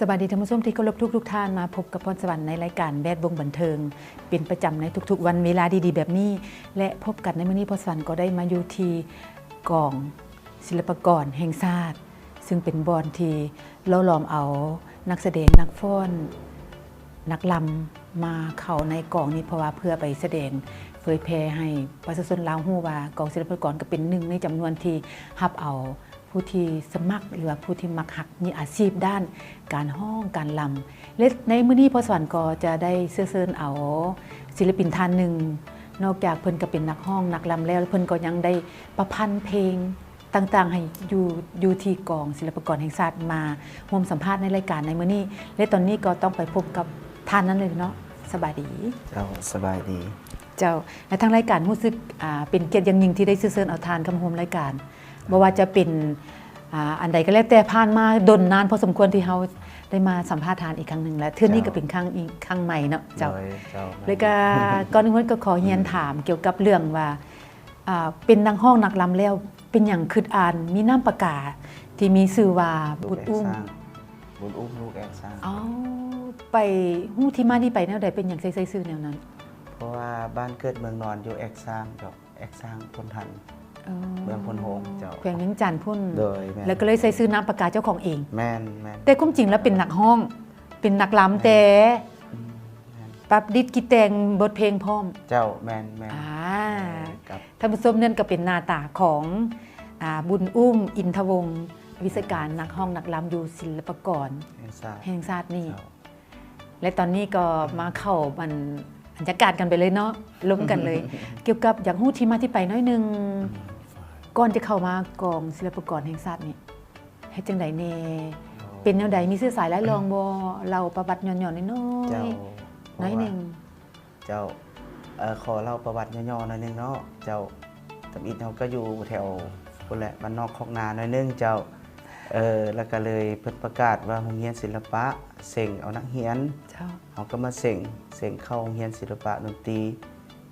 สวัสดีท่านผู้ชมที่เคารพทุกท่านมาพบกับพรสวรรค์ในรายการแวดวงบันเทิงเป็นประจำในทุกๆวันเวลาดีๆแบบนี้และพบกันในมื้อนี้พรสวรรค์ก็ได้มาอยู่ที่กองศิลปากรแห่งชาติซึ่งเป็นบอนที่เราล้อมเอานักแสดงนักฟ้อนนักลำมาเข้าในกองนี้เพราะว่าเพื่อไปแสดงเผยแพร่ให้ประชาชนลาวรู้ว่ากองศิลปากรก็เป็นหนึ่งในจำนวนที่รับเอาผู้ที่สมัครหรือว่าผู้ที่มักหักมีอาชีพด้านการฮ้องการลำและในมื้อนี้พรสวรรค์ก็จะได้เชิญเอาศิลปินท่านหนึ่งนอกจากเพิ่นก็เป็นนักฮ้องนักลำแล้วเพิ่นก็ยังได้ประพันธ์เพลงต่างๆให้อยู่ที่กองศิลปากรแห่งชาติมาร่วมสัมภาษณ์ในรายการในมื้อนี้และตอนนี้ก็ต้องไปพบกับท่านนั้นเลยเนาะสบายดีเจ้าสบายดีเจ้าในทางรายการรู้สึกเป็นเกียรติอย่างยิ่งที่ได้เชิญเอาทานเข้ามาร่วมรายการบ่ว่าจะเป็นอันใดก็แล้วแต่ผ่านมาดนนานพอสมควรที่เราได้มาสัมภาษณ์ทานอีกครั้งหนึ่งแล้วเทื่อนี้ก็เป็นครั้งใหม่เนาะเจ้าเลยก็ก่อนอื่นก็ขอเรียนถามเกี่ยวกับเรื่องว่าเป็นนักฮ้องนักลำแล้วเป็นอย่างคิดอ่านมีนามปากกาที่มีชื่อว่าบุญอุ้มลูกแอกสร้างไปฮู้ที่มาที่ไปแนวใดเป็นอย่างใส่ชื่อแนวนั้นเพราะว่าบ้านเกิดเมืองนอนอยู่แอกสร้างกับแอกสร้างพลทันเมืองพลโฮงเจ้าแขวงเวียงจันทน์พุ่นโดยแล้วก็เลยใส่ชื่อนามปากกาเจ้าของเองแม่นแต่ความจริงแล้วเป็นนักฮ้องเป็นนักลำแต่ปรับดิดกีแตงบทเพลงพร้อมเจ้าแม่นท่านผู้ชมนั่นก็เป็นหน้าตาของบุญอุ้มอินทวงศ์วิศการนักฮ้องนักลำอยู่ศิลปากรแห่งชาตินี่และตอนนี้ก็มาเข้าบรรยากาศกันไปเลยเนาะล้มกันเลย เกี่ยวกับอยากฮู้ที่มาที่ไปน้อยนึงก่อนจะเข้ามากองศิลปากรแห่งชาตินี่เฮ็ดจังได๋แน่เป็นแนวใดมีชื่อสายหลายรองบ่เล่าประวัติย่อนๆน้อยนึงเจ้าขอเล่าประวัติย่อๆหน่อยนึงเนาะเจ้าตำอิดเฮาก็อยู่แถวพุ่นแหละบ้านนอกคอกนาหน่อยนึงเจ้าแล้วก็เลยเพิ่นประกาศว่าโรงเรียนศิลปะเส่งเอานักเรียนเขาก็มาเส่งเข้าโรงเรียนศิลปะดนตรี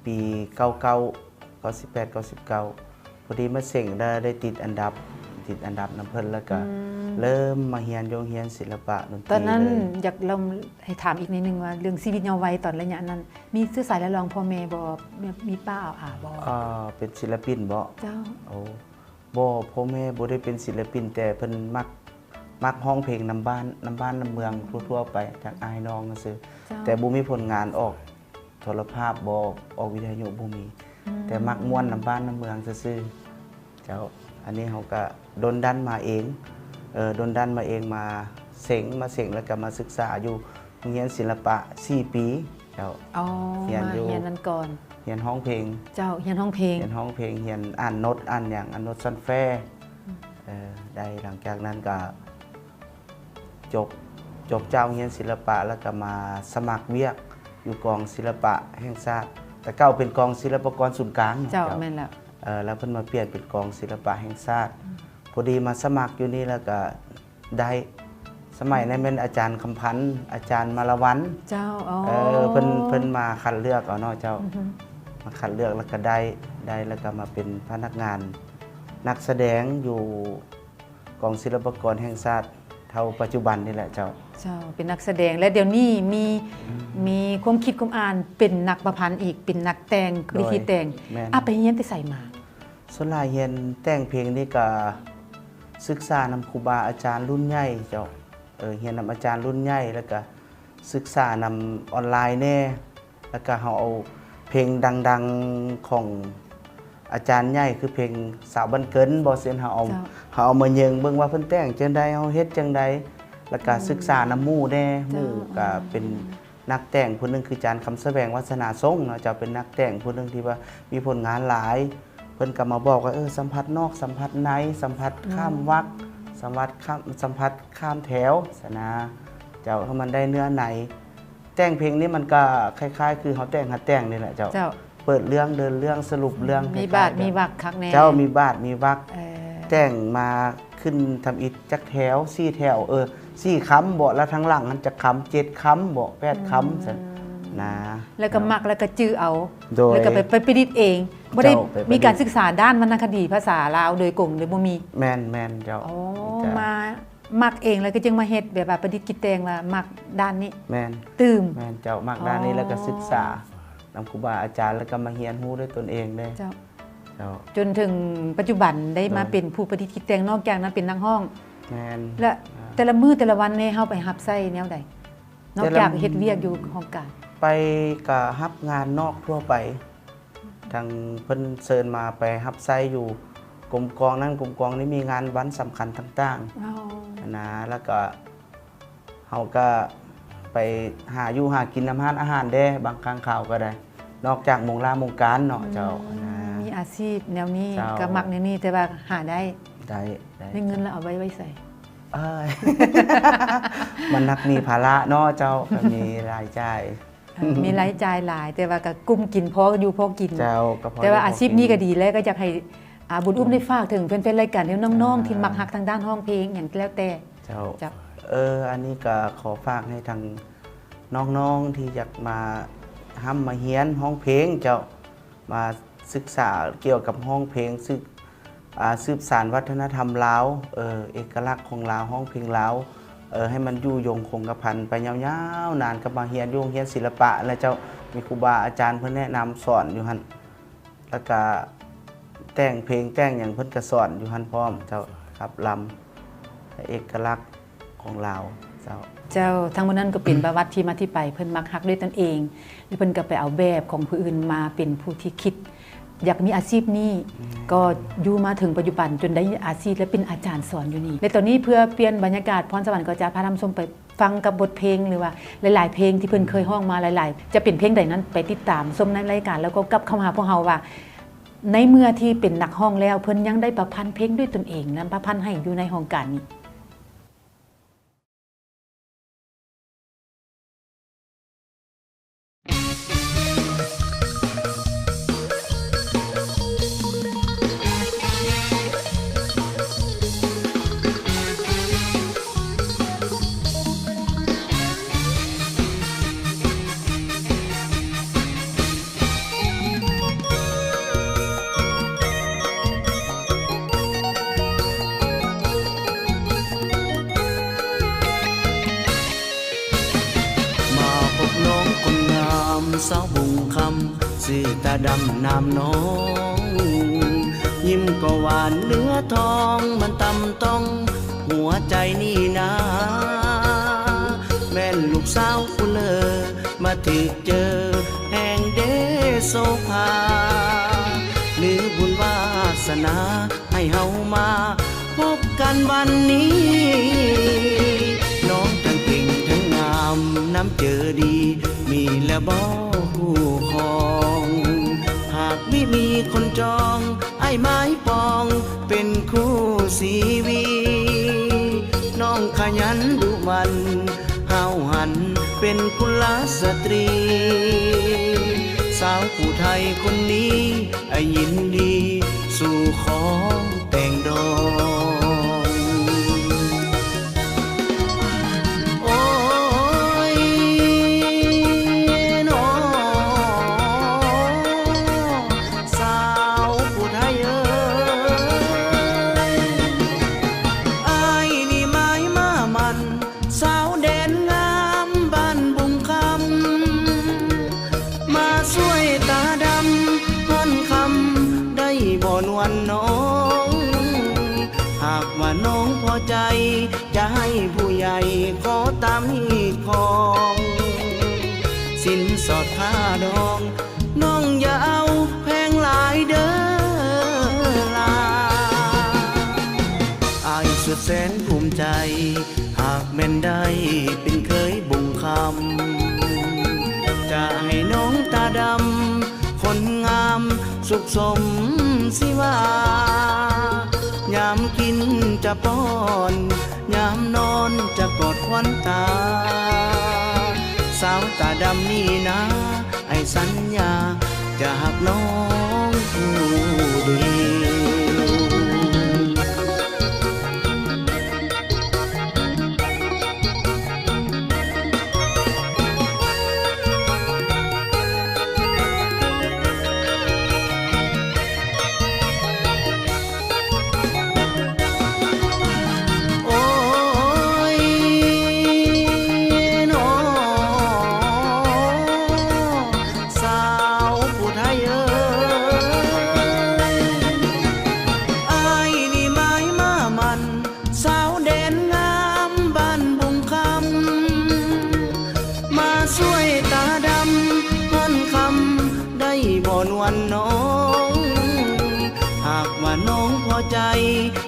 ปี98 99พอดีมาเส่งได้ติดอันดับน้ำเพิ่นแล้วก็เริ่มมาเรียนโรงเรียนศิลปะดนตรีตอนนั้นอยากลองให้ถามอีกนิดนึงว่าเรื่องชีวิตเยาว์วัยตอนระยะนั้นมีชื่อสายและรองพ่อแม่บ่มีป้าบ่เป็นศิลปินบ่เจ้าบ่พ่อแม่บ่ได้เป็นศิลปินแต่เพิ่นมักร้องเพลงนำบ้านนำเมืองทั่วๆไปจากอ้ายน้องซื่อแต่บ่มีผลงานออกโทรภาพบ่ออกวิทยุบ่มีแต่มักม่วนนำบ้านนำเมืองซื่อเจ้าอันนี้เฮาก็ดนดันมาเองมาเส็งแล้วก็มาศึกษาอยู่โรงเรียนศิลปะ4ปีเจ้าเรียนนั้นก่อนเรียนร้องเพลงเจ้าเรียนร้องเพลงเรียนอ่านโน้ตอ่านอย่างอ่านโน้ตซันแฟได้หลังจากนั้นก็จบเจ้าเรียนศิลปะแล้วก็มาสมัครเวียกอยู่กองศิลปะแห่งชาติแต่เก่าเป็นกองศิลปากรศูนย์กลางเจ้าแม่นแล้วเพิ่นมาเปลี่ยนเป็นกองศิลปะแห่งชาติพอดีมาสมัครอยู่นี่แล้วก็ได้สมัยนั้นเป็นอาจารย์คำพันธ์อาจารย์มาละวันเจ้าเพิ่นมาคัดเลือกเอาเนาะเจ้ามาคัดเลือกแล้วก็ได้แล้วก็มาเป็นพนักงานนักแสดงอยู่กองศิลปากรแห่งชาติเท่าปัจจุบันนี่แหละเจ้าเป็นนักแสดงและเดี๋ยวนี้มีความคิดความอ่านเป็นนักประพันธ์อีกเป็นนักแต่งวิธีแต่งไปเรียนไปใส่มาส่วนหลายเรียนแต่งเพลงนี่ก็ศึกษานำครูบาอาจารย์รุ่นใหญ่เจ้าเรียนนำอาจารย์รุ่นใหญ่แล้วก็ศึกษานำออนไลน์แน่แล้วก็เฮาเอาเพลงดังๆของอาจารย์ใหญ่คือเพลงสาวบ้านเกินบ่เซียนเฮาเอามาเยิงเบิ่งว่าเพิ่นแต่งจังได๋เฮาเฮ็ดจังได๋แล้วก็ศึกษานำหมู่แน่หมู่ก็เป็นนักแต่งผู้นึงคืออาจารย์คำแสวงวัฒนาทรงเนาะเจ้าเป็นนักแต่งผู้นึงที่ว่ามีผลงานหลายเพิ่นก็มาบอกว่าสัมผัสนอกสัมผัสในสัมผัสข้ามวรรคสัมผัสข้ามแถวสนะเจ้าถ้ามันได้เนื้อในแต่งเพลงนี้มันก็คล้ายๆคือเฮาแต่งหัดแต่งนี่แหละเจ้าเปิดเรื่องเดินเรื่องสรุปเรื่องมีบาทมีวรรคคักแน่เจ้ามีบาทมีวรรคแต่งมาขึ้นทำอิฐจักแถว4แถว4คำบ่แล้วทั้งหลังมันจะคำ7คำบ่8คำซั่นนะแล้วก็มักแล้วก็จื้อเอาแล้วก็ไปประดิษฐ์เองบ่ได้มีการศึกษาด้านวรรณคดีภาษาลาวโดยกงโดยบ่มีแม่นเจ้า มักเองแล้วก็จึงมาเฮ็ดแบบว่าประดิษฐ์คิดแต่งว่ามักด้านนี้ แม่น ตื่ม แม่นเจ้ามักด้านนี้แล้วก็ศึกษานํครูบาอาจารย์แล้วก็มาเรียนรู้ด้วยตนเองได้ เจ้า เจ้า จนถึงปัจจุบันได้มาเป็นผู้ประดิษฐ์คิดแต่งนอกจากนั้นเป็นนักห้อง แม่น และแต่ละมื้อแต่ละวันนี่เฮาไปรับใช้แนวใดนอกจากเฮ็ดเวียกอยู่ห้องการ ไปก็รับงานนอกทั่วไปทางเพิ่นเชิญมาไปรับไซอยู่กรมกองนั้นกรมกองนี้มีงานวันสำคัญต่างๆนะแล้วก็เฮาก็ไปหาอยู่หากินน้ำอาหารได้บางครั้งข่าวก็ได้ นอกจากมงลามงการเนาะเจ้านะ มีอาชีพแนวนี้ เจ้า ก็มักแนวนี้แต่ว่าหาได้ ได้ ได้เงินแล้วเอาไว้ใส่ เอ้ย มันนักมีภาระเนาะเจ้าก็มีรายจ่าย มีรายจ่ายหลาย แต่ว่าก็กุ้มกินพออยู่พอกิน เจ้าก็พอ แต่ว่า ได้พ อาชีพนี้ก็ดีแล้วก็อยากให้บุญอุ้มได้ฝากถึงแฟนๆรายการที่น้องๆที่มักฮักทางด้านห้องเพลงอย่างแล้วแต่ เจ้า เจ้า อันนี้ก็ขอฝากให้ทางน้องๆที่อยากมามาเฮียนห้องเพลงเจ้ามาศึกษาเกี่ยวกับห้องเพลงสืบสานวัฒนธรรมลาวเอกลักษณ์ของลาวห้องเพลงลาวให้มันอยู่ยงคงกระพันไปยาวๆนานกับมาเฮียนโยงเฮียนศิลปะและเจ้ามีครูบาอาจารย์เพิ่นแนะนำสอนอยู่หั่นแล้วก็แต่งเพลงแต่งอย่างเพิ่นก็สอนอยู่หั่นพร้อมเจ้าครับลำเอกลักษณ์ของลาวเจ้า เจ้าทั้งหมดนั้นก็เป็นประวัติที่มาที่ไปเพิ่นมักฮักด้วยตนเองหรือเพิ่นก็ไปเอาแบบของผู้อื่นมาเป็นผู้ที่คิด อยากมีอาชีพนี้ก็อยู่มาถึงปัจจุบันจนได้อาชีพและเป็นอาจารย์สอนอยู่นี่และตอนนี้เพื่อเปลี่ยนบรรยากาศพรสวรรค์ก็จะพาท่านผู้ชมไปฟังกับบทเพลงหรือว่าหลายๆเพลงที่เพิ่นเคยร้องมาหลายๆจะเป็นเพลงใดนั้นไปติดตามชมในรายการแล้วก็กลับเข้ามาหาพวกเราว่า ในเมื่อที่เป็นนักร้องแล้วเพิ่นยังได้ประพันธ์เพลงด้วยตนเองนํประพันธ์ให้อยู่ในห้องการนี้ มาพบน้องคนงามสาวบุงคำสีตาดำนามน้อง ยิ้มก็หวานเนื้อทองมันตำต้องหัวใจนี่นาแม่นลูกสาวผู้เลอมาถึกเจอแห่งเดโซภาหรือบุญวาสนาให้เฮามาพบกันวันนี้ น้องทั้งเก่งทั้งงามน้ำเจอดีมีและบ่คู่ครอง หากไม่มีคนจองไอ้ไม้ปองเป็นคู่สีวี น้องขยันดุมันห้าวหันเป็นกุลสตรี สาวผู้ไทยคนนี้ไอ้ยินดีสู่ขอแต่งดอง โอ้ยน้อสาวผู้ไทยอ้ายนี่หมายมามันสาวแดนงามบ้านบุงคำมาช่วยตาดำค่อนคำได้บ่นวลน้อง หากว่าน้องพอใจจะให้ผู้ใหญ่ขอตามนี้ของสินสอดค่าดอง น้องอย่าเอาแพงหลายเด้อลาอายสุดแสนภูมิใจ หากแม่นได้เป็นเคยบุงคำจะให้น้องตาดำคนงามสุขสมสิวายามกินจะป้อนยามนอนจะกอดควันตา สาวตาดำนี่นะไอ้สัญญาจะหักน้องผู้เดียว โอ้ น้องหากว่าน้องพอใจ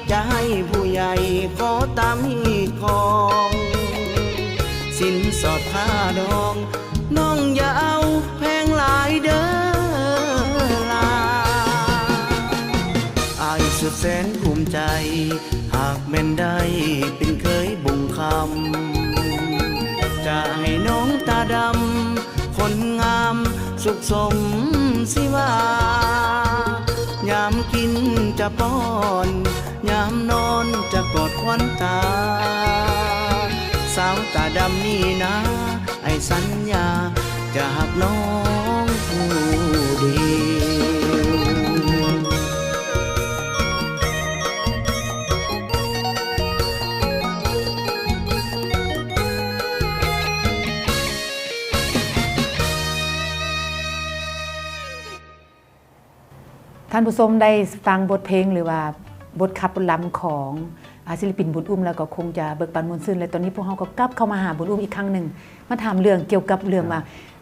จะให้ผู้ใหญ่ขอตามฮีของสินสอดผ้าดองน้องอย่าเอาแพงหลายเด้อลาอายสุดแสนภูมิใจหากแม่นได้เป็นเคยบุงคำจะให้น้องตาดำคนงามสุขสมสิวายามกินจะป้อนยามนอนจะกอดควันตาสาวตาดำนี่นะไอ้สัญญาจะหักน้องผู้เดียวท่านผู้ชมได้ฟังบทเพลงหรือว่าบทขับบทลำของศิลปินบุญอุ้มแล้วก็คงจะเบิกบานมวลซื่นและตอนนี้พวกเราก็กลับเข้ามาหาบุญอุ้มอีกครั้งหนึ่งมาถามเรื่องเกี่ยวกับเรื่องว่า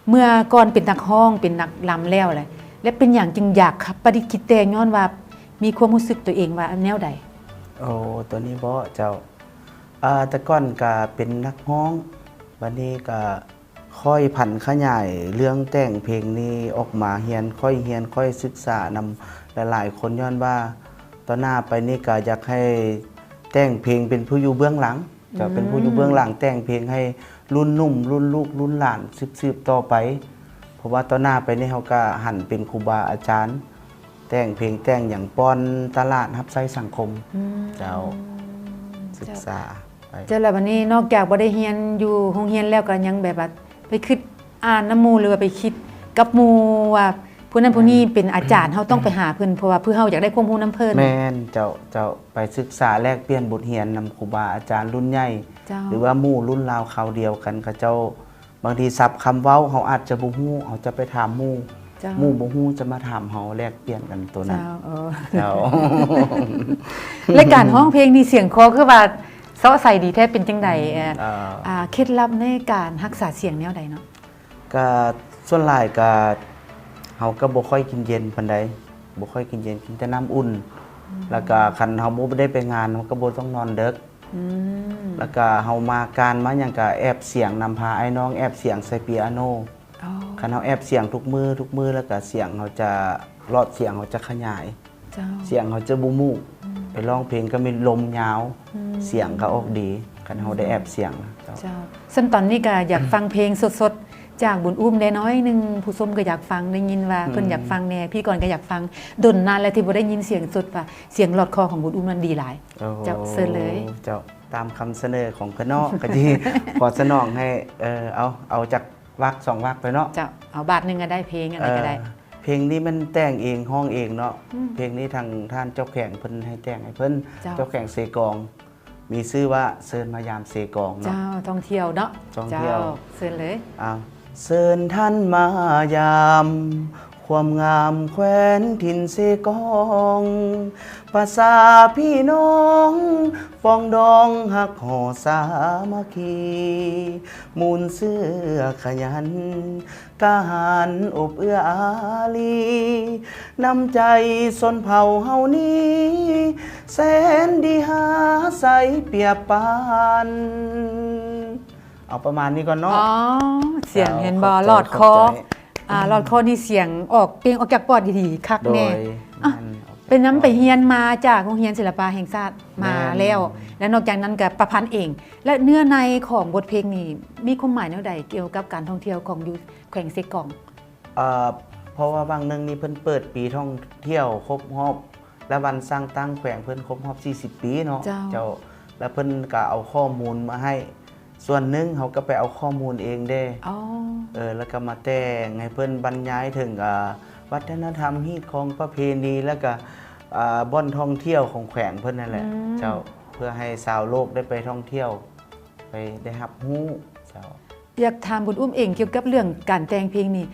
เมื่อก่อนเป็นนักฮ้องเป็นนักลำแล้วเลยและเป็นอย่างจึงอยากขับปฏิคิดแต่งย้อนว่ามีความรู้สึกตัวเองว่าแนวใด โอ้ตัวนี้บ่เจ้าแต่ก่อนก็เป็นนักร้องวันนี้ก็ค่อยผันขยายเรื่องแต่งเพลงนี้ออกมาเรียนค่อยศึกษานำหลายๆคนย้อนว่าตอนหน้าไปนี่ก็อยากให้แต่งเพลงเป็นผู้อยู่เบื้องหลังจะเป็นผู้อยู่เบื้องหลังแต่งเพลงให้รุ่นหนุ่มรุ่นลูกรุ่นหลานสืบต่อไปเพราะว่าตอนหน้าไปนี่เขาก็หันเป็นครูบาอาจารย์แต่งเพลงแต่งอย่างป้อนตลาดรับใช้สังคมเจ้าศึกษาไป เจ้าแล้ววันนี้นอกจากบ่ได้เรียนอยู่โรงเรียนแล้วก็ยังแบบว่าไปคิดอ่านน้ำหมู่หรือว่าไปคิดกับหมู่ว่าผู้นั้นผู้นี้เป็นอาจารย์เฮาต้องไปหาเพิ่นเพราะว่าเพื่อเฮาอยากได้ความรู้นำเพิ่น แม่นเจ้าไปศึกษาแลกเปลี่ยนบทเรียนนำครูบาอาจารย์รุ่นใหญ่ เจ้า หรือว่าหมู่รุ่นราวคราวเดียวกันเขาเจ้าบางทีศัพท์คำเว้าเขาอาจจะบ่ฮู้เขาจะไปถามหมู่ เจ้า หมู่บ่ฮู้จะมาถามเฮาแลกเปลี่ยนกันตัวนั้น เจ้า เจ้า รายการร้องเพลงนี่เสียงคอคือว่าเซาะใส่ดีแท้เป็นจังไดเคล็ดลับในการรักษาเสียงแนวใดเนาะ ก็ส่วนหลายก็เฮาก็บ่ค่อยกินเย็นปานใดบ่ค่อยกินเย็นกินแต่น้ำอุ่น แล้วก็คันเฮาบ่ได้ไปงานเฮาก็บ่ต้องนอนดึก แล้วก็เฮามาการมาหยังก็แอบเสียงนำพาไอ้น้องแอบเสียงใส่เปียโนคันเฮาแอบเสียงทุกมือแล้วก็เสียงเฮาจะรอดเสียงเฮาจะขยาย เจ้า เสียงเขาจะบูมูกไปร้องเพลงก็มีลมยาว เสียงก็ออกดีคันเฮาได้แอบเสียงเจ้า เจ้าซึ่งตอนนี้ก็อยากฟังเพลงสดๆจากบุญอุ้มได้น้อยหนึงผู้ชมก็อยากฟังได้ยินว่าเพิ่นอยากฟังแน่พี่ก่อนก็อยากฟังดนนานแล้วที่บ่ได้ยินเสียงสดว่าเสียงหลอดคอของบุญอุ้มนั้นดีหลาย เจ้าเชิญเลย เจ้าตามคำเสนอของเพิ่นเนาะ ก็ที่ ขอสนองให้เอาจากวรรค2วรรคไปเนาะ เจ้าเอาบาทหนึงก็ได้เพลงอะไรก็ได้ เพลงนี้มันแต่งเองห้องเองเนาะเพลงนี้ทางท่านเจ้าแข่งเพิ่นให้แต่งให้เพิ่น เจ้า แข่งเสกอง มีชื่อว่าเซินมายามเสกองเนาะ เจ้าท่องเที่ยวเนาะ ท่องเที่ยว จ้าเชิญเลย เซินท่านมายามความงามแคว้นถิ่นเสกองภาษาพี่น้องฟองดองหักห่อสามัคคีมูลเสื้อขยันกาหารอบเอื้ออารีน้ำใจสนเผ่าเฮานี้แสนดีหาใสเปียบปาน เอาประมาณนี้ก่อนเนาะ อ๋อเสียงเห็นบ่หลอดคอหลอดคอนี่เสียงออกเพลงออกจากปอดดีๆคัก โด แน่ ย อ่ะ เป็นน้ำไปเฮียนมาจากโรงเรียนศิลปะแห่งชาติมาแล้ว และนอกจากนั้นก็ประพันธ์เอง และเนื้อในของบทเพลงนี้มีความหมายแนวใดเกี่ยวกับการท่องเที่ยวของอยู่แขวงเซกอง เพราะว่าบางหนึงนี่เพิ่นเปิดปีท่องเที่ยวครบรอบ และวันสร้างตั้งแขวงเพิ่นครบรอบ40 ปีเนาะ เจ้า แล้วเพิ่นก็เอาข้อมูลมาให้ ส่วนหนึงเขาก็ไปเอาข้อมูลเองเด้ อ๋อ แล้วก็มาแต่งให้เพิ่นบรรยายถึงวัฒนธรรมฮีตของประเพณีแล้วก็บ่อนท่องเที่ยวของแขวงเพิ่นนั่นแหละเจ้าเพื่อให้ชาวโลกได้ไปท่องเที่ยวไปได้รับรู้เจ้า อยากถามบุญอุ้มเองเกี่ยวกับเรื่องการแต่งเพลงนี่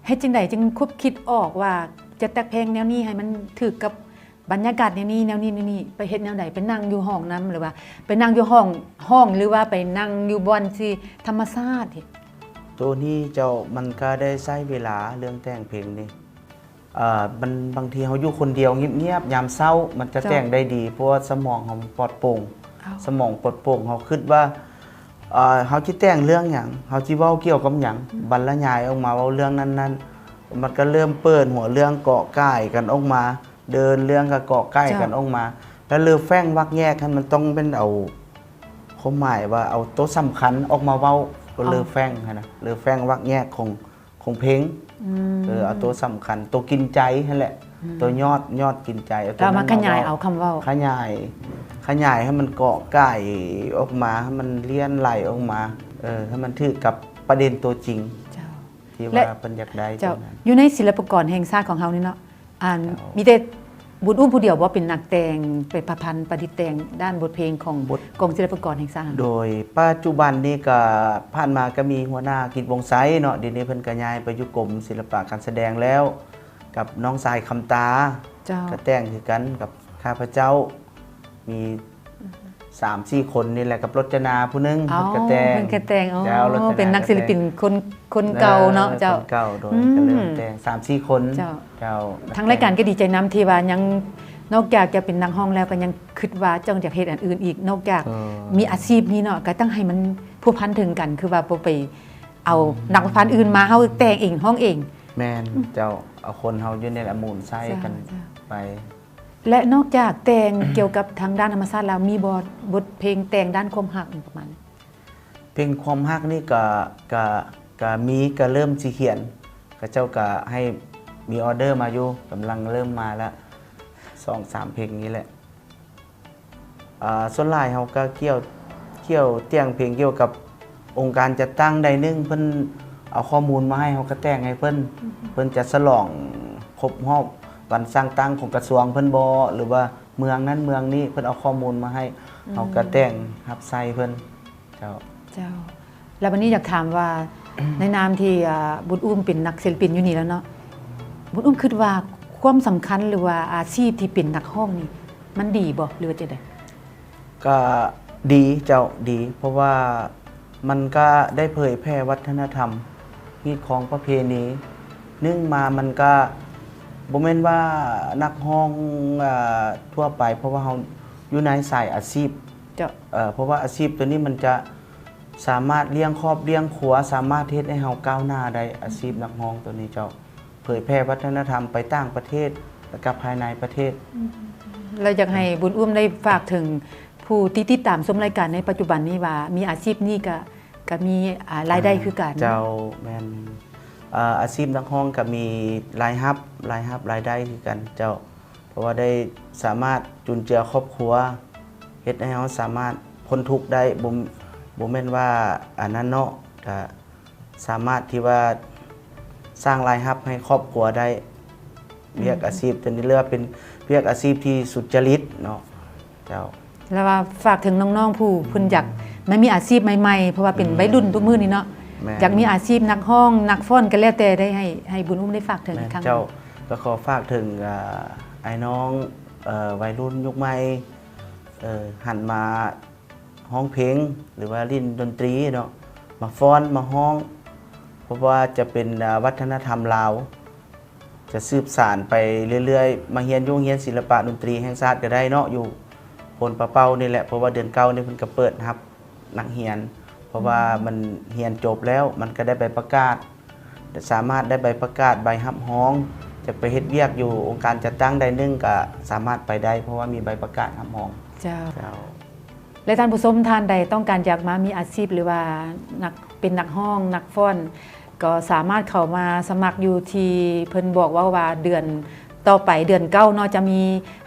เฮ็ดจังไดจึงคุบคิดออกว่าจะแต่งเพลงแนวนี้ให้มันถูกกับบรรยากาศแนวนี้ไปเฮ็ดแนวใดไปนั่งอยู่ห้องน้ำหรือว่าไปนั่งอยู่ห้องหรือว่าไปนั่งอยู่บอนที่ธรรมชาติ ตัวนี้เจ้ามันก็ได้ใช้เวลาเรื่องแต่งเพลงนี่ มันบางทีเขาอยู่คนเดียวเงียบๆยามเศร้ามันจะแต่งได้ดีเพราะว่าสมองเขาปลอดโปร่งสมองปลอดโปร่งเขาคิดว่าเขาสิแต่งเรื่องหยังเขาสิเว้าเกี่ยวกับหยังบรรยายออกมาเว้าเรื่องนั้นๆมันก็เริ่มเปิดหัวเรื่องเกาะก่ายกันออกมา เดินเรื่องกับเกาะใกล้กันออกมา แล้วเลือแฟ้งวักแยกกันมันต้องเป็นเอาความหมายว่าเอาตัวสำคัญออกมาเว้าก็เลือแฟ้งนะเลือแฟ้งวักแยกของเพลงเอาตัวสำคัญตัวกินใจนั่นแหละตัวยอดกินใจเอาตัวนั้นมาขยายเอาคำเว้าขยายให้มันเกาะใกล้ออกมาให้มันเลี้ยนไหลออกมาให้มันถือกับประเด็นตัวจริงที่ว่าเป็นอยากได้อยู่ในศิลปากรแห่งชาติของเฮานี่เนาะมีแต่บุญอุ้มผู้เดียวว่าเป็นนักแต่งเป็นประพันธ์ประดิษฐ์แต่งด้านบทเพลงของกองศิลปากรแห่งชาติโดยปัจจุบันนี้ก็ผ่านมาก็มีหัวหน้ากิจวงไซเนาะเดี๋ยวนี้เพิ่นก็ย้ายไปอยู่กรมศิลปะการแสดงแล้ว กับน้องสายคำตาก็แต่งคือกันกับข้าพเจ้ามี 3-4 คนนี่แหละกับรจนาผู้นึงเพิ่นก็แต่งเป็นนักศิลปินคนเก่าเนาะเจ้าคนเก่าโดยก็เริ่มแต่ง 3-4 คนเจ้าทางรายการก็ดีใจนำที่ว่ายังนอกจากจะเป็นนักร้องแล้วก็ยังคิดว่าจ้องจะเฮ็ดอันอื่นอีกนอกจากมีอาชีพนี้เนาะก็ต้องให้มันผูกพันถึงกันคือว่าบ่ไปเอานักประพันธ์อื่นมาเฮาแต่งเองร้องเองแม่นเจ้าเอาคนเฮาอยู่ในละมูลใส่กันไปและนอกจากแต่งเกี่ยวกับทางด้านธรรมชาติแล้วมีบทเพลงแต่งด้านความรักประมาณเพลงความรักนี่ก็มีก็เริ่มสิเขียนก็เจ้าก็ให้มีออเดอร์มาอยู่กำลังเริ่มมาแล้ว 2-3 เพลงนี้แหละส่วนหลายเฮาก็เกี่ยวแต่งเพลงเกี่ยวกับองค์การจัดตั้งใดนึงเพิ่นเอาข้อมูลมาให้เฮาก็แต่งให้เพิ่นจะฉลองครบรอบวันสร้างตั้งของกระทรวงเพิ่นบ่หรือว่าเมืองนั้นเมืองนี้เพิ่นเอาข้อมูลมาให้เฮาก็แต่งรับใส่เพิ่นเจ้าแล้ววันนี้อยากถามว่าในนามที่บุญอุ้มเป็นนักศิลปินอยู่นี่แล้วเนาะบุญอุ้มคิดว่าความสำคัญหรือว่าอาชีพที่เป็นนักร้องนี่มันดีบ่หรือว่าจังได๋ก็ดีเจ้าดีเพราะว่ามันก็ได้เผยแพร่วัฒนธรรมฮีตของประเพณีนึ่งมามันก็บ่แม่นว่านักร้องทั่วไปเพราะว่าเฮาอยู่ในสายอาชีพเพราะว่าอาชีพตัวนี้มันจะสามารถเลี้ยงครอบเลี้ยงครัวสามารถเฮ็ดให้เฮาก้าวหน้าได้อาชีพนักร้องตัวนี้เจ้าเผยแพร่วัฒนธรรมไปต่างประเทศและก็ภายในประเทศเราอยากให้บุญอุ้มได้ฝากถึงผู้ที่ติดตามชมรายการในปัจจุบันนี้ว่ามีอาชีพนี้ก็มีรายได้คือกันเจ้าแม่นอาชีพนักร้องก็มีรายรับรายได้คือกันเจ้าเพราะว่าได้สามารถจุนเจือครอบครัวเฮ็ดให้เฮาสามารถพ้นทุกข์ได้บ่แม่นว่าอันนั้นเนาะก็สามารถที่ว่าสร้างรายรับให้ครอบครัวได้เรียกอาชีพตัวนี้เรียกว่าเป็นเรียกอาชีพที่สุจริตเนาะเจ้าแล้วว่าฝากถึงน้องๆผู้เพิ่นอยากไม่มีอาชีพใหม่ๆเพราะว่าเป็นวัยรุ่นทุกมื้อนี้เนาะอยากมีอาชีพนักร้องนักฟ้อนก็แล้วแต่ได้ให้บุญอุ้มได้ฝากถึงครั้งเจ้าก็ขอฝากถึงไอ้น้องวัยรุ่นยุคใหม่หันมาร้องเพลงหรือว่าเล่นดนตรีเนาะมาฟ้อนมาร้องเพราะว่าจะเป็นวัฒนธรรมลาวจะสืบสานไปเรื่อยๆมาเรียนศิลปะดนตรีแห่งชาติก็ได้เนาะอยู่พลปะเป้านี่แหละเพราะว่าเดือน9นี่เพิ่นก็เปิดรับนักเรียนเพราะว่ามันเรียนจบแล้วมันก็ได้ใบประกาศสามารถได้ใบประกาศใบรับร้องจะไปเฮ็ดเวียกอยู่องค์การจัดตั้งใดนึงก็สามารถไปได้เพราะว่ามีใบประกาศรับร้องเจ้าและท่านผู้ชมท่านใดต้องการอยากมามีอาชีพหรือว่าเป็นนักร้องนักฟ้อนก็สามารถเข้ามาสมัครอยู่ที่เพิ่นบอกว่าเดือนต่อไปเดือน9เนาะจะมี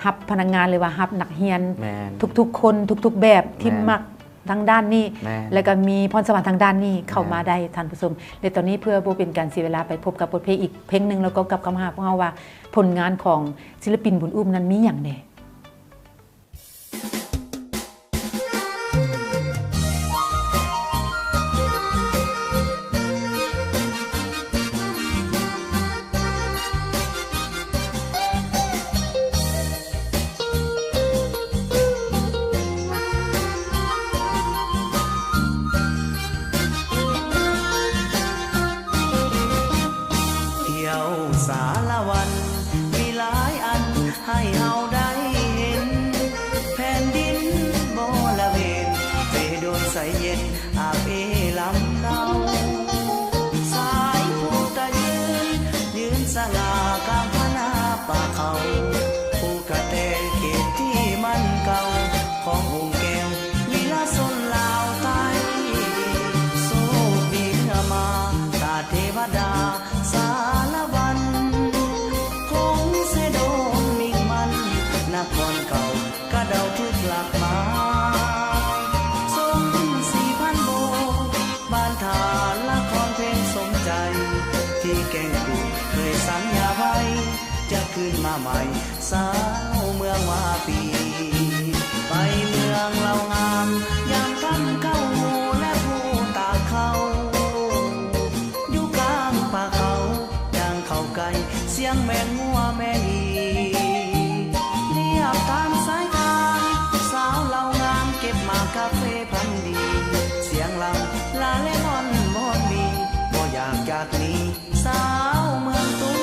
รับพนักงานหรือว่ารับนักเรียนทุกๆคนทุกๆแบบที่มักทางด้านนี้แล้วก็มีพรสวรรค์ทางด้านนี้เข้ามาได้ท่านผู้ชมในตอนนี้เพื่อบ่เป็นการเสียเวลาไปพบกับบทเพลงอีกเพลงนึงแล้วก็กับคำหาของเฮาว่าผลงานของศิลปินบุญอุ้มนั้นมีหยังแน่สารวัน ให้เฮาได้เห็นแผ่นดินบ่ละเวนเฟโดนใสเย็นอาบลำเนาสายผู้ตะยืนสง่ากลางพนาป่าเขาผู้กระแตเขตที่มันเก่าขององค์แก้วลีลาสนลาวใต้โซบีเมื่อมาตาเทวดาสารวันคงเสดงมิ่งมันนครเก่ากระเดาทึกหลักมาสม4,000โบบ้านทานละครเพลงสมใจที่แก่งกูเคยสัญญาไว้จะขึ้นมาใหม่สาวเมืองวาปีไปเมืองเหล่างามยามค่ำเข้าและผู้ตากเขาอยู่กลางป่าเขาย่างเข้าไกลเสียงแม่งัวแม่อีเรียบตามสายทางสาวเหล่างามเก็บหมากกาแฟพันดีเสียงลำลาเลมอนมอนมีบ่อยากจากนี้สาวเมืองตุ้ง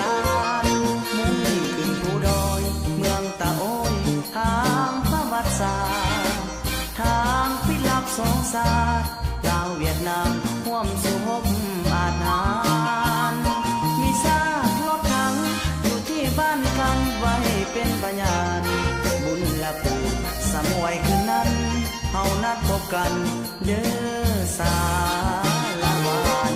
ลานมุ่งขึ้นภูดอยเมืองตะโอยทางประวัติศาสตร์ทางพิลักษณ์สงสารลาวเวียดนามห่วมสู่หบอาหารมีซากรถถังอยู่ที่บ้านกำไว้เป็นพยานบุญละปูสมวยคืนนั้นเฮานัดพบกันเด้อสาละวัน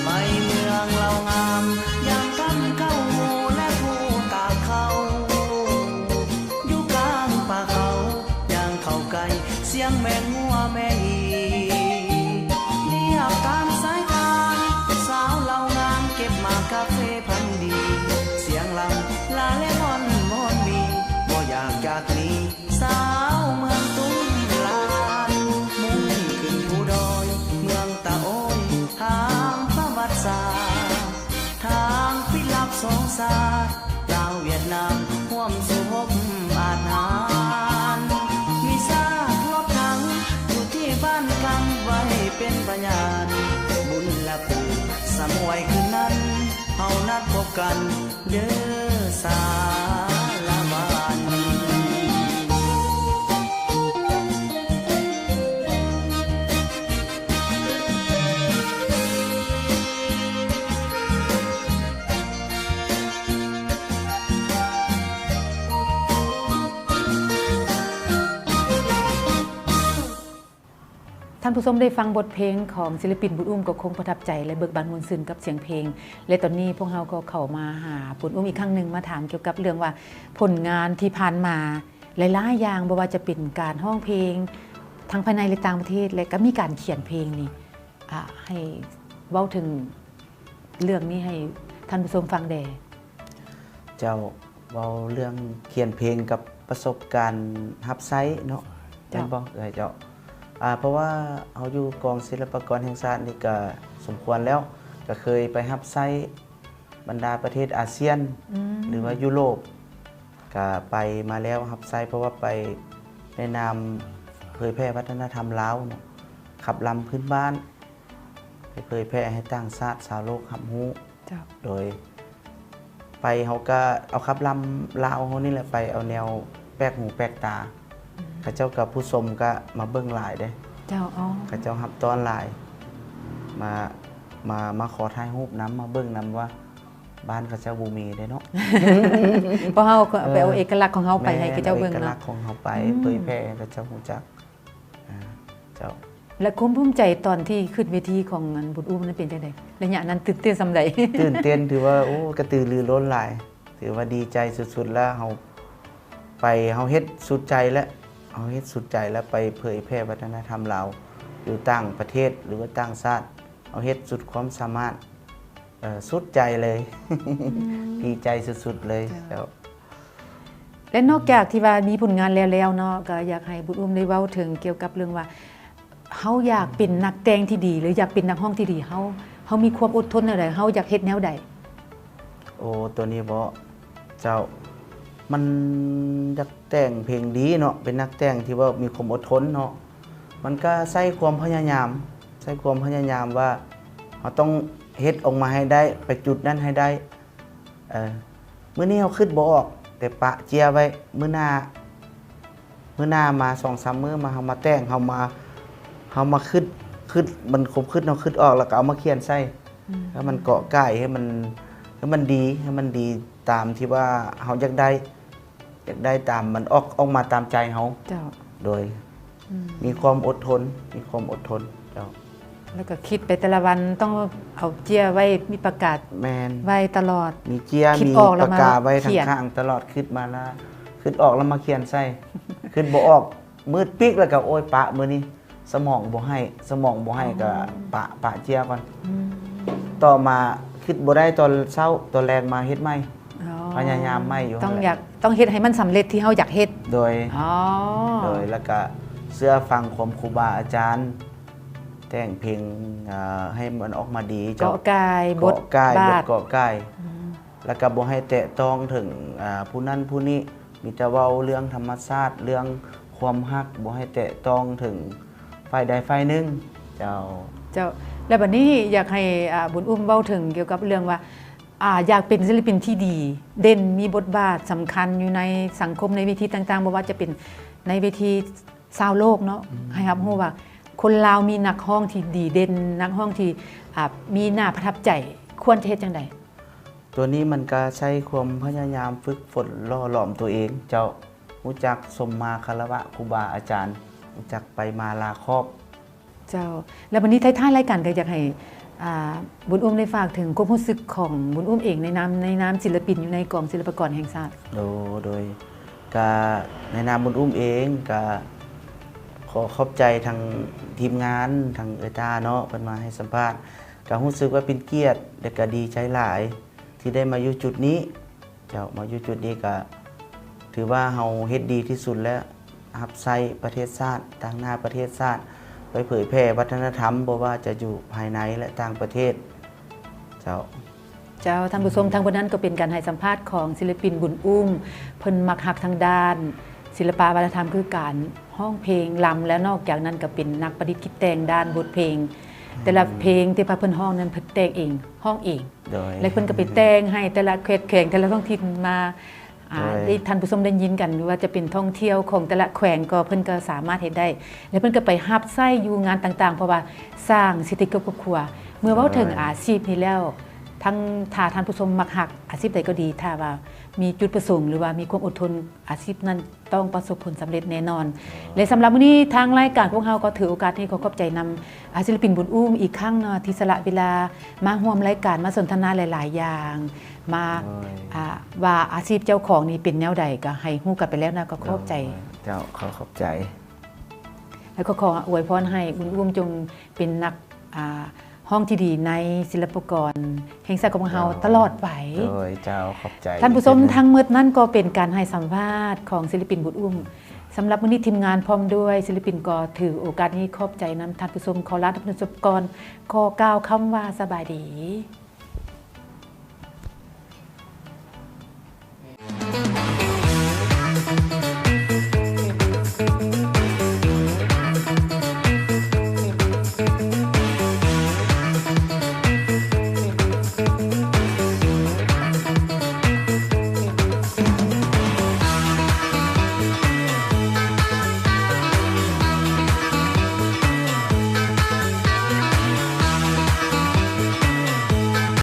ไปเมืองเหล่างามยามค่ำเข้าและผู้ตากเขาอยู่กลางป่าเขาย่างเข้าไกลเสียงแม่งัวแม่อีเรียบตามสายทางสาวเหล่างามเก็บหมากกาแฟพันดีเสียงลำลาเลมอนมอนมีบ่อยากจากนี้สาวเมืองตุ้งลานมุ่งขึ้นภูดอยเมืองตะโอยทางประวัติศาสตร์ทางพิลักษณ์สงสารลาวเวียดนามห่วมสู่หบอาหารมีซากรถถังอยู่ที่บ้านกำไว้เป็นพยานบุญละปูสมวยคืนนั้นเฮานัดพบกันเด้อสาละวัน ท่านผู้ชมได้ฟังบทเพลงของศิลปินบุญอุ้มก็คงประทับใจและเบิกบานมวลซึนกับเสียงเพลงและตอนนี้พวกเราก็เข้ามาหาบุญอุ้มอีกครั้งหนึ่งมาถามเกี่ยวกับเรื่องว่าผลงานที่ผ่านมาหลายๆอย่างบ่ว่าจะเป็นการร้องเพลงทั้งภายในและต่างประเทศและก็มีการเขียนเพลงนี่ให้เว้าถึงเรื่องนี้ให้ท่านผู้ชมฟังแด่เจ้าเว้าเรื่องเขียนเพลงกับประสบการณ์รับไซเนาะแม่นบ่เจ้าเพราะว่าเอาอยู่กองศิลปากรแห่งชาตินี่ก็สมควรแล้วก็เคยไปรับไซบรรดาประเทศอาเซียนหรือว่ายุโรปก็ไปมาแล้วรับไซเพราะว่าไปในนามเผยแพร่วัฒนธรรมลาวเนาะขับลำพื้นบ้านไปเผยแพร่ให้ต่างชาติชาวโลกรับรู้โดยไปเขาก็เอาขับลำลาวเขานี่แหละไปเอาแนวแปลกหูแปลกตาข้าเจ้ากับผู้ชมก็มาเบิ่งหลายเด้เจ้าข้าเจ้ารับต้อนหลายมาขอถ่ายรูปน้ำมาเบิ่งน้ำว่าบ้านข้าเจ้าบ่มีได้เนาะ เพราะเฮาก็ไปเอาเอกลักษณ์ของเฮาไปให้ข้าเจ้าเบิ่งเนาะเอกลักษณ์ของเฮาไปเผยแพร่ให้ข้าเจ้ารู้จักเจ้าและความภูมิใจตอนที่ขึ้นเวทีของงานบุญอุ้มนั้นเป็นจังได๋ระยะนั้นตื่นเต้นส่ำใด ตื่นเต้นถือว่าโอ้กระตือรือร้นหลายถือว่าดีใจสุดๆแล้วเฮาไปเฮาเฮ็ดสุดใจแล้วเอาเฮ็ดสุดใจแล้วไปเผยแพร่วัฒนธรรมลาวอยู่ต่างประเทศหรือว่าต่างชาติเอาเฮ็ดสุดความสามารถสุดใจเลย ดีใจสุดๆเลยแล้ว และนอกจากที่ว่ามีผลงานแล้วเนาะก็อยากให้บุญอุ้มได้เว้าถึงเกี่ยวกับเรื่องว่าเฮาอยากเป็นนักแต่งที่ดี หรืออยากเป็นนักร้องที่ดีเฮามีความอดทนแนวใดเฮาอยากเฮ็ดแนวใด โอ้ตัวนี้บ่เจ้ามันอยากแต่งเพลงดีเนาะเป็นนักแต่งที่ว่ามีความอดทนเนาะมันก็ใส่ความพยายามว่าเราต้องเฮ็ดออกมาให้ได้ไปจุดนั้นให้ได้มื้อนี้เฮาคิดบ่ออกแต่ปะเจียไว้มื้อหน้ามา 2-3 มื้อมาเฮามาแต่งเฮามาคิดมันครบคิดเนาะคิดออกแล้วก็เอามาเขียนใส่แล้วมันเกาะก่ายให้มันดีตามที่ว่าเฮาอยากได้ตามมันออกมาตามใจเฮา เจ้า โดยมีความอดทนเจ้า แล้วก็คิดไปแต่ละวันต้องเอาเจียไว้มีประกาศ แมน ไว้ตลอด มีเจีย คิด มี ออกแล้ว ปากกาไว้ มาเขียน ข้างๆตลอดคิดมาแล้วคิดออกแล้วมาเขียนใส่ คิดบ่ออกมืดปิ๊กแล้วก็โอ้ยปะมื้อนี้สมองบ่ให้ก็ปะเจียก่อนต่อมาคิดบ่ได้ตอนเช้าตอนแรงมาเฮ็ดใหม่ อ๋อ พยายามไม่อยู่ ต้องเฮ็ดให้มันสำเร็จที่เฮาอยากเฮ็ด โดย อ๋อ แล้วก็เสื้อฟังความครูบาอาจารย์ แต่งเพลงให้มันออกมาดีเจ้า เกาะกายบท เกาะกาย บา บ ท ทเกาะกายแล้วก็บ่ให้แตะต้องถึงผู้นั้นผู้นี้มีแต่เว้าเรื่องธรรมชาติเรื่องความฮักบ่ให้แตะต้องถึงฝ่ายใดฝ่ายหนึ่งเจ้า เจ้าแล้วบัดนี้อยากให้บุญอุ้มเว้าถึงเกี่ยวกับเรื่องว่าอยากเป็นศิลปินที่ดี เด่นมีบทบาทสำคัญอยู่ในสังคมในเวทีต่างๆบ่ว่าจะเป็นในเวทีชาวโลกเนาะให้รับรู้ว่าคนลาวมีนักร้องที่ดีเด่นนักร้องที่มีหน้าประทับใจควรจะเฮ็ดจังได๋ ตัวนี้มันก็ใช้ความพยายามฝึกฝนล่อหลอมตัวเอง เจ้ารู้จักสมมาคารวะครูบาอาจารย์รู้จักไปมาลาครอบ เจ้าแล้ววันนี้ท้ายๆรายการก็อยากให้บุญอุ้มได้ฝากถึงความรู้สึกของบุญอุ้มเองในนามศิลปินอยู่ในกองศิลปากรแห่งชาติ โดยก็ในนามบุญอุ้มเองก็ขอขอบใจทางทีมงานทางเอตาเนาะเพิ่นมาให้สัมภาษณ์ก็รู้สึกว่าเป็นเกียรติและก็ดีใจหลายที่ได้มาอยู่จุดนี้เจ้ามาอยู่จุดนี้ก็ถือว่าเฮาเฮ็ดดีที่สุดแล้วรับใช้ประเทศชาติต่างหน้าประเทศชาติไปเผยแพร่วัฒนธรรมบ่ว่าจะอยู่ภายในและต่างประเทศเจ้า ท่านผู้ชมทางบนนั้นก็เป็นการให้สัมภาษณ์ของศิลปินบุญอุ้มเพิ่นมักฮักทางด้าน ศิลปวัฒนธรรมคือการร้องเพลงรำและนอกจากนั้นก็เป็นนักประดิษฐ์คิดแต่งด้านบทเพลง แต่ละเพลงที่พระเพิ่นร้องนั้นเพิ่นแต่งเองร้องเอง โดย และเพิ่นก็ไปแต่งให้แต่ละเขตแข่งแต่ละท้องถิ่นมาโดย ได้ท่านผู้ชมได้ยินกันว่าจะเป็นท่องเที่ยวของแต่ละแขวงก็เพิ่นก็สามารถเฮ็ดได้ และเพิ่นก็ไปรับใช้อยู่งานต่างๆ เพราะว่าสร้างเศรษฐกิจครอบครัว เมื่อเว้าถึงอาชีพนี้แล้วทั้งถ้าท่านผู้ชมมักฮักอาชีพใดก็ดีถ้าว่ามีจุดประสงค์หรือว่ามีความอดทนอาชีพนั้นต้องประสบผลสำเร็จแน่นอน และสำหรับวันนี้ทางรายการพวกเราก็ถือโอกาสนี้ขอขอบใจนำศิลปินบุญอุ้มอีกครั้งเนาะที่สละเวลามาร่วมรายการมาสนทนาหลายๆอย่างมาว่าอาชีพเจ้าของนี่เป็นแนวใดก็ให้ฮู้กันไปแล้วนะก็ขอบใจ เจ้าขอบใจ แล้วก็ขออวยพรให้บุญอุ้มจงเป็นนักห้องที่ดีในศิลปากรแห่งชาติของเราตลอดไป โดยเจ้าขอบใจ ท่านผู้ชมทั้งหมดนั้นก็เป็นการให้สัมภาษณ์ของศิลปินบุญอุ้มสำหรับวันนี้ทีมงานพร้อมด้วยศิลปินก็ถือโอกาสนี้ขอบใจนำท่านผู้ชมขอลาท่านผู้ชมก่อนขอกล่าวคำว่าสบายดี